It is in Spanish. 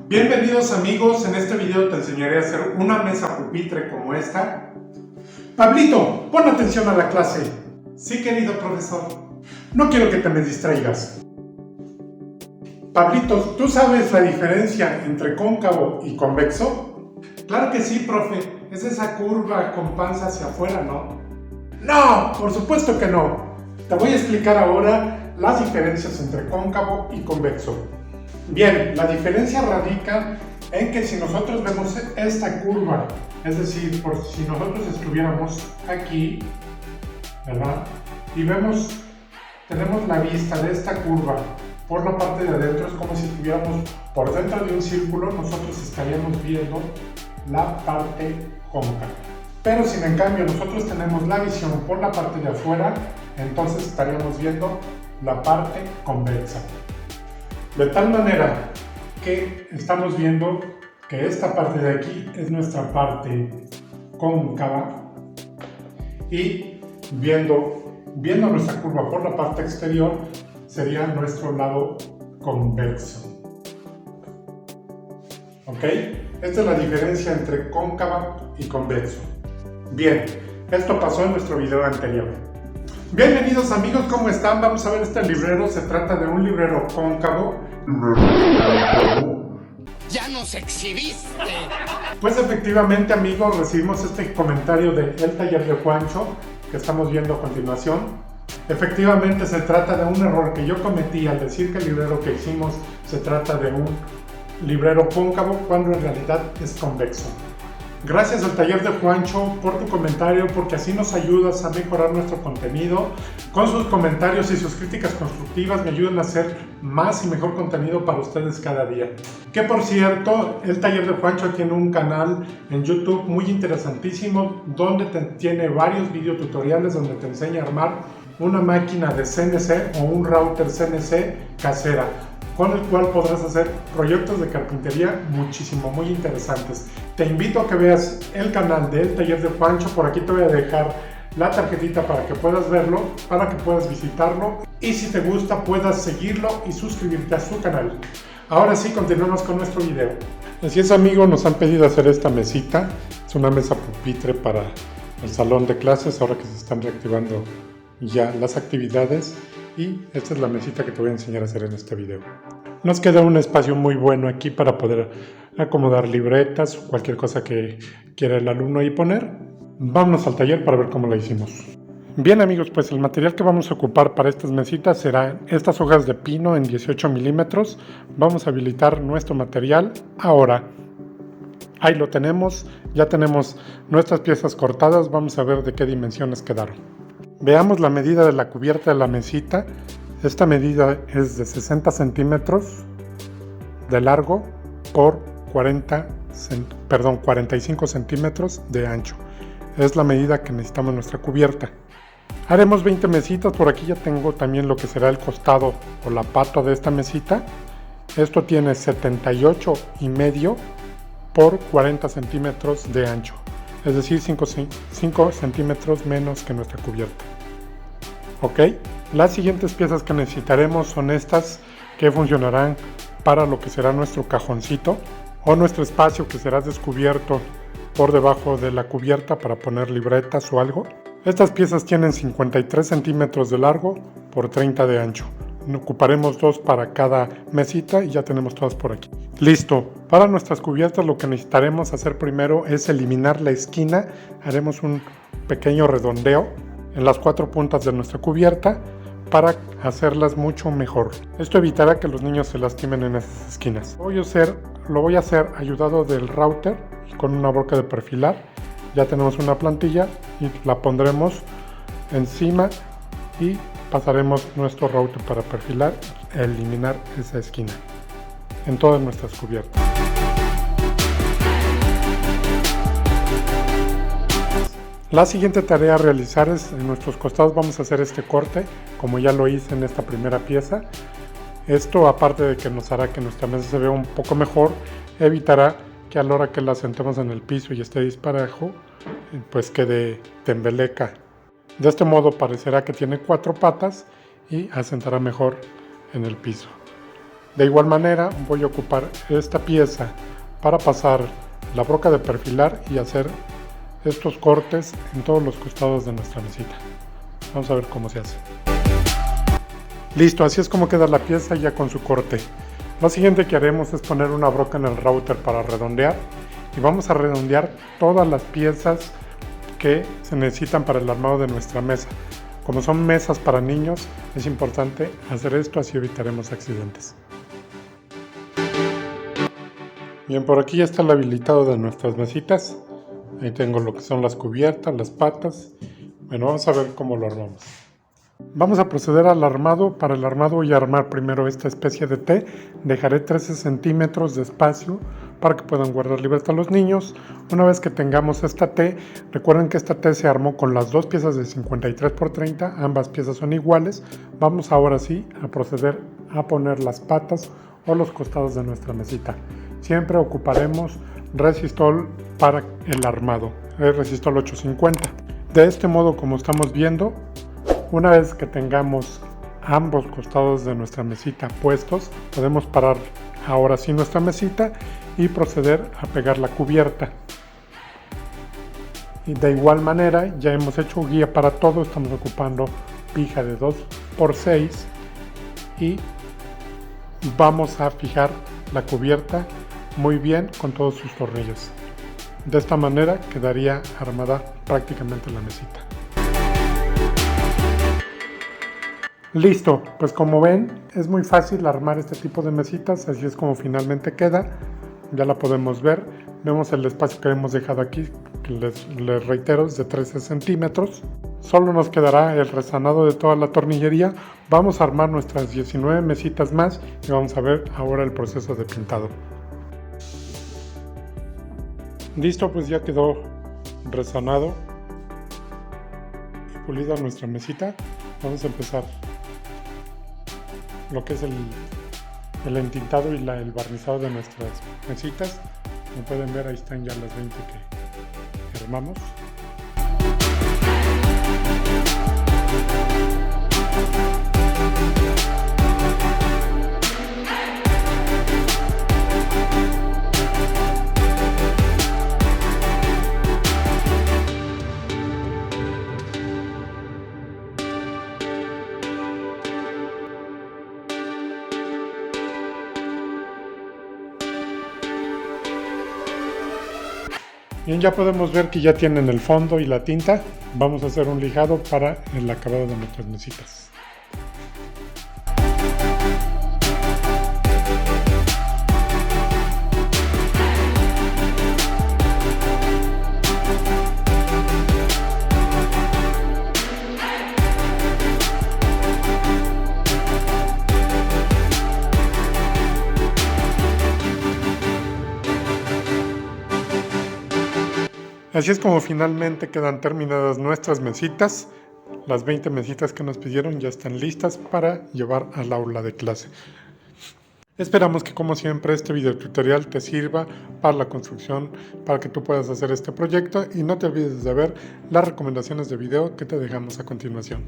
Bienvenidos amigos, en este video te enseñaré a hacer una mesa pupitre como esta. Pablito, pon atención a la clase. Sí, querido profesor. No quiero que te me distraigas. Pablito, ¿tú sabes la diferencia entre cóncavo y convexo? Claro que sí, profe. Es esa curva con panza hacia afuera, ¿no? No, por supuesto que no. Te voy a explicar ahora las diferencias entre cóncavo y convexo. Bien, la diferencia radica en que si nosotros vemos esta curva, es decir, por si nosotros estuviéramos aquí, ¿verdad? Y tenemos la vista de esta curva por la parte de adentro, es como si estuviéramos por dentro de un círculo, nosotros estaríamos viendo la parte cóncava. Pero si en cambio nosotros tenemos la visión por la parte de afuera, entonces estaríamos viendo la parte convexa. De tal manera que estamos viendo que esta parte de aquí es nuestra parte cóncava y viendo nuestra curva por la parte exterior sería nuestro lado convexo. ¿Ok? Esta es la diferencia entre cóncava y convexo. Bien, esto pasó en nuestro video anterior. Bienvenidos amigos, ¿cómo están? Vamos a ver este librero, se trata de un librero cóncavo. ¡Ya nos exhibiste! Pues efectivamente amigos, recibimos este comentario de El Taller de Juancho, que estamos viendo a continuación. Efectivamente se trata de un error que yo cometí al decir que el librero que hicimos se trata de un librero cóncavo, cuando en realidad es convexo. Gracias al Taller de Juancho por tu comentario, porque así nos ayudas a mejorar nuestro contenido. Con sus comentarios y sus críticas constructivas me ayudan a hacer más y mejor contenido para ustedes cada día. Que por cierto, el Taller de Juancho tiene un canal en YouTube muy interesantísimo, donde tiene varios videotutoriales donde te enseña a armar una máquina de CNC o un router CNC casera, con el cual podrás hacer proyectos de carpintería muy interesantes. Te invito a que veas el canal del Taller de Juancho, por aquí te voy a dejar la tarjetita para que puedas verlo, para que puedas visitarlo y si te gusta puedas seguirlo y suscribirte a su canal. Ahora sí, continuamos con nuestro video. Así es amigos, nos han pedido hacer esta mesita, es una mesa pupitre para el salón de clases, ahora que se están reactivando ya las actividades. Y esta es la mesita que te voy a enseñar a hacer en este video. Nos queda un espacio muy bueno aquí para poder acomodar libretas o cualquier cosa que quiera el alumno ahí poner. Vámonos al taller para ver cómo la hicimos. Bien amigos, pues el material que vamos a ocupar para estas mesitas serán estas hojas de pino en 18 milímetros. Vamos a habilitar nuestro material ahora. Ahí lo tenemos, ya tenemos nuestras piezas cortadas, vamos a ver de qué dimensiones quedaron. Veamos la medida de la cubierta de la mesita. Esta medida es de 60 centímetros de largo por 45 centímetros de ancho. Es la medida que necesitamos en nuestra cubierta. Haremos 20 mesitas, por aquí ya tengo también lo que será el costado o la pata de esta mesita. Esto tiene 78,5 por 40 centímetros de ancho. Es decir, 5 centímetros menos que nuestra cubierta. Ok, las siguientes piezas que necesitaremos son estas, que funcionarán para lo que será nuestro cajoncito o nuestro espacio que será descubierto por debajo de la cubierta para poner libretas o algo. Estas piezas tienen 53 centímetros de largo por 30 de ancho. Ocuparemos 2 para cada mesita y ya tenemos todas por aquí. Listo, para nuestras cubiertas lo que necesitaremos hacer primero es eliminar la esquina. Haremos un pequeño redondeo en las 4 puntas de nuestra cubierta para hacerlas mucho mejor. Esto evitará que los niños se lastimen en esas esquinas. Lo voy a hacer ayudado del router con una broca de perfilar. Ya tenemos una plantilla y la pondremos encima y pasaremos nuestro router para perfilar e eliminar esa esquina en todas nuestras cubiertas. La siguiente tarea a realizar es en nuestros costados vamos a hacer este corte como ya lo hice en esta primera pieza. Esto, aparte de que nos hará que nuestra mesa se vea un poco mejor, evitará que a la hora que la sentemos en el piso y esté disparejo, pues quede tembeleca. De este modo parecerá que tiene 4 patas y asentará mejor en el piso. De igual manera voy a ocupar esta pieza para pasar la broca de perfilar y hacer estos cortes en todos los costados de nuestra mesita. Vamos a ver cómo se hace. Listo, así es como queda la pieza ya con su corte. Lo siguiente que haremos es poner una broca en el router para redondear y vamos a redondear todas las piezas que se necesitan para el armado de nuestra mesa. Como son mesas para niños, es importante hacer esto, así evitaremos accidentes. Bien, por aquí ya está el habilitado de nuestras mesitas. Ahí tengo lo que son las cubiertas, las patas. Bueno, vamos a ver cómo lo armamos. Vamos a proceder al armado. Para el armado voy a armar primero esta especie de T. Dejaré 13 centímetros de espacio para que puedan guardar libertad los niños. Una vez que tengamos esta T, recuerden que esta T se armó con las dos piezas de 53 por 30, ambas piezas son iguales. Vamos ahora sí a proceder a poner las patas o los costados de nuestra mesita. Siempre ocuparemos resistol para el armado, el resistol 850. De este modo, como estamos viendo, una vez que tengamos ambos costados de nuestra mesita puestos, podemos parar ahora sí nuestra mesita y proceder a pegar la cubierta. Y de igual manera ya hemos hecho guía para todo, estamos ocupando pija de 2x6 y vamos a fijar la cubierta muy bien con todos sus tornillos. De esta manera quedaría armada prácticamente la mesita. Listo, pues como ven es muy fácil armar este tipo de mesitas, así es como finalmente queda. Ya la podemos ver, vemos el espacio que hemos dejado aquí, que les reitero es de 13 centímetros. Solo nos quedará el resanado de toda la tornillería. Vamos a armar nuestras 19 mesitas más y vamos a ver ahora el proceso de pintado. Listo, pues ya quedó resanado y pulida nuestra mesita. Vamos a empezar lo que es el entintado y el barnizado de nuestras mesitas. Como pueden ver, ahí están ya las 20 que armamos. Bien, ya podemos ver que ya tienen el fondo y la tinta. Vamos a hacer un lijado para el acabado de nuestras mesitas. Así es como finalmente quedan terminadas nuestras mesitas. Las 20 mesitas que nos pidieron ya están listas para llevar al aula de clase. Esperamos que, como siempre, este video tutorial te sirva para la construcción, para que tú puedas hacer este proyecto, y no te olvides de ver las recomendaciones de video que te dejamos a continuación.